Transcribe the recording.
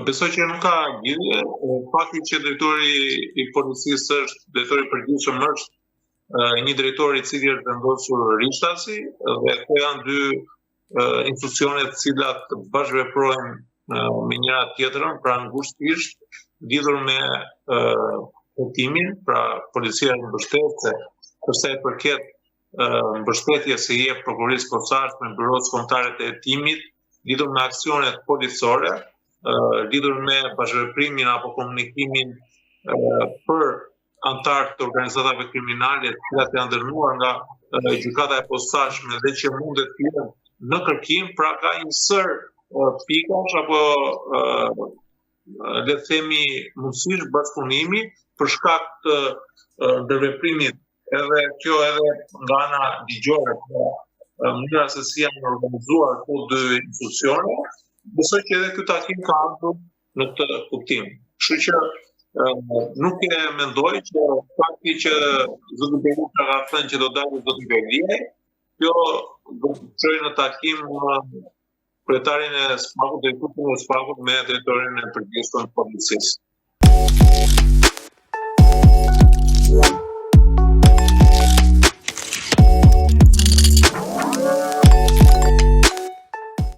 Besoj që nuk ka lidhje. Fakti që drejtori I policisë drejtori I përgjithshëm është një drejtor I cili është vendosur rishtasi dhe këto janë dy institucione të cilat bashkëveprojnë me njëra tjetrën, pra ngushtisht lidhur me hetimin, pra policia mbështetëse për sa I përket mbështetjes së jep prokurisë posaçme me byrot kombëtare të hetimit, lidhur me aksionet policore, lidhur me bashkëveprimin apo komunikimin për antarë të organizatave kriminale të cilat janë dënuar nga gjykata e posaçme dhe që mundet të jenë në kërkim, pra ka një sër pikash apo le të themi mundësish bashkëpunimi për shkak të ndërveprimit edhe kjo edhe nga ana ligjore, mënyra se si janë organizuar këto dy institucione. Besoj që edhe ky takim ka ardhur në këtë kuptim. Kështu që nuk e mendoj që fakti që zoti Berisha ka thënë që do dalë zoti Berisha, kjo do të çojë në takim kryetarin e SPAK-ut, drejtorin e SPAK-ut me drejtorin e përgjithshëm të policisë.